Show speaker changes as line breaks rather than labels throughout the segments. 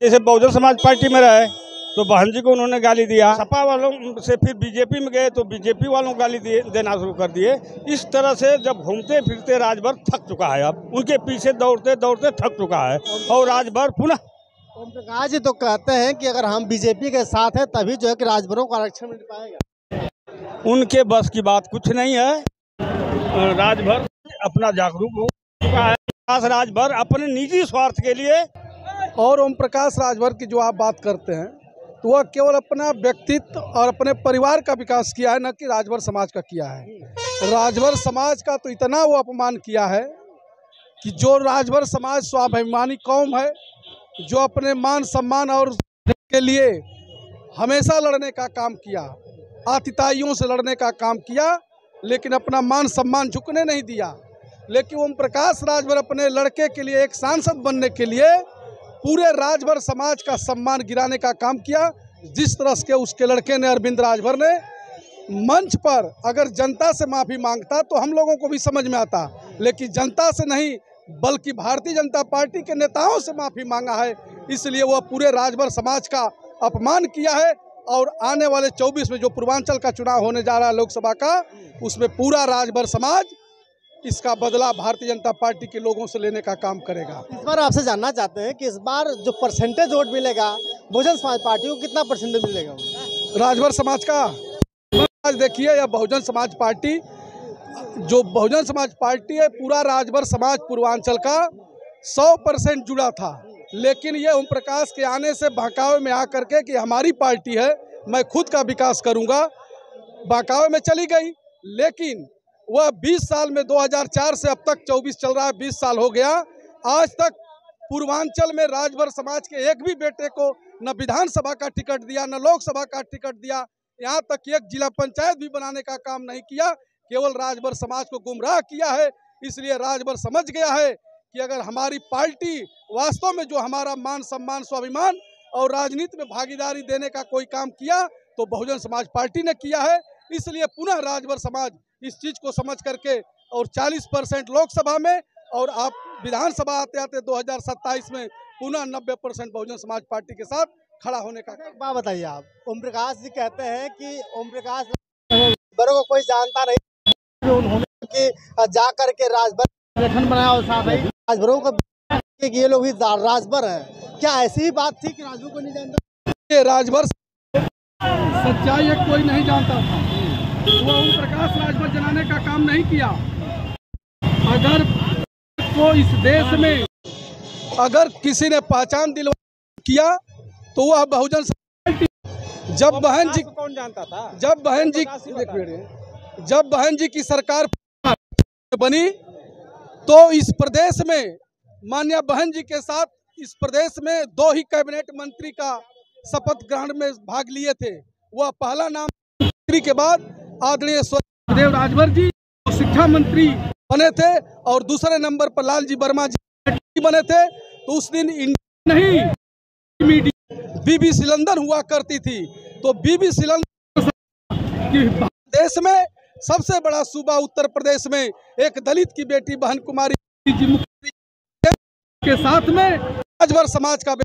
जैसे बहुजन समाज पार्टी में रहे तो बहन जी को उन्होंने गाली दिया, सपा वालों से फिर बीजेपी में गए तो बीजेपी वालों को गाली देना शुरू कर दिए। इस तरह से जब घूमते फिरते राजभर थक चुका है, अब उनके पीछे दौड़ते दौड़ते थक चुका है और राजभर पुनः।
ओम प्रकाश जी तो कहते हैं कि अगर हम बीजेपी के साथ हैं तभी जो है कि राजभरों को आरक्षण मिल पाएगा।
उनके बस की बात कुछ नहीं है। राजभर अपना जागरूक हो चुका है, राजभर अपने निजी स्वार्थ के लिए।
और ओम प्रकाश राजभर की जो आप बात करते हैं तो वह केवल अपना व्यक्तित्व और अपने परिवार का विकास किया है, न कि राजभर समाज का किया है। राजभर समाज का तो इतना वो अपमान किया है कि जो राजभर समाज स्वाभिमानी कौम है, जो अपने मान सम्मान और के लिए हमेशा लड़ने का काम किया, आतिताइयों से लड़ने का काम किया, लेकिन अपना मान सम्मान झुकने नहीं दिया। लेकिन ओम प्रकाश राजभर अपने लड़के के लिए, एक सांसद बनने के लिए पूरे राजभर समाज का सम्मान गिराने का काम किया। जिस तरह से उसके लड़के ने, अरविंद राजभर ने, मंच पर अगर जनता से माफ़ी मांगता तो हम लोगों को भी समझ में आता, लेकिन जनता से नहीं बल्कि भारतीय जनता पार्टी के नेताओं से माफ़ी मांगा है। इसलिए वह पूरे राजभर समाज का अपमान किया है। और आने वाले 24 में जो पूर्वांचल का चुनाव होने जा रहा है लोकसभा का, उसमें पूरा राजभर समाज इसका बदला भारतीय जनता पार्टी के लोगों से लेने का काम करेगा।
इस बार आपसे जानना चाहते हैं कि इस बार जो परसेंटेज वोट मिलेगा बहुजन समाज पार्टी को, कितना परसेंटेज मिलेगा
राजभर समाज का? आज देखिए, यह बहुजन समाज पार्टी, जो बहुजन समाज पार्टी है, पूरा राजभर समाज पूर्वांचल का 100% जुड़ा था। लेकिन ये ओम प्रकाश के आने से बहकावे में आकर के कि हमारी पार्टी है, मैं खुद का विकास करूंगा, बहकावे में चली गई। लेकिन वह 20 साल में 2004 से अब तक 24 चल रहा है, 20 साल हो गया, आज तक पूर्वांचल में राजभर समाज के एक भी बेटे को न विधानसभा का टिकट दिया, न लोकसभा का टिकट दिया, यहाँ तक एक जिला पंचायत भी बनाने का काम नहीं किया, केवल राजभर समाज को गुमराह किया है। इसलिए राजभर समझ गया है कि अगर हमारी पार्टी वास्तव में जो हमारा मान सम्मान स्वाभिमान और राजनीति में भागीदारी देने का कोई काम किया तो बहुजन समाज पार्टी ने किया है। इसलिए पुनः राजभर समाज इस चीज़ को समझ करके और 40% लोकसभा में और आप विधानसभा आते आते 2027 में पुनः 90% बहुजन समाज पार्टी के साथ खड़ा होने का।
एक बात बताइए, आप ओम प्रकाश जी कहते हैं कि ओम प्रकाश राजभरों को कोई जानता नहीं, उन्होंने कि जा करके राजभर संगठन बनाया और साथ ही राजभरों को ये लोग भी राजभर है। क्या ऐसी ही बात थी कि राजभर को नहीं जानता?
ये राजभर सच्चाई है, कोई नहीं जानता था। वो ओम प्रकाश राजभर जनाने का काम नहीं किया। अगर को इस देश में अगर किसी ने पहचान दिलवा किया तो वह बहुजन पार्टी। जब बहन जी
कौन जानता था?
जब बहन जी की सरकार बनी तो इस प्रदेश में माननीय बहन जी के साथ इस प्रदेश में 2 ही कैबिनेट मंत्री का शपथ ग्रहण में भाग लिए थे। वह पहला नाम मंत्री के बाद आदरणीय देव राजभर जी शिक्षा मंत्री बने थे और दूसरे नंबर पर लालजी वर्मा जी बने थे। तो उस दिन नहीं मीडिया BBC लंदन हुआ करती थी, तो BBC लंदन देश में सबसे बड़ा सूबा उत्तर प्रदेश में एक दलित की बेटी बहन कुमारी जी मुख्यमंत्री के साथ में राजभर समाज का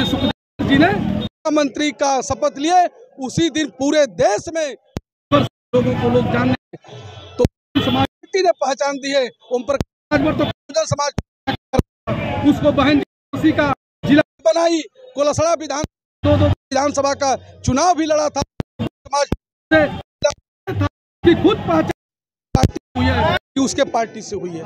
सुखदेव जी ने मंत्री का शपथ लिए। उसी दिन पूरे देश में लोगों को लोग जानने तो समाज ने पहचान दी है। ओम प्रकाश राजभर तो बहुजन समाज उसको बहन जी का जिला बनाई, कोलसड़ा विधानसभा का चुनाव भी लड़ा था, समाज से खुद पहचान उसके पार्टी से हुई है।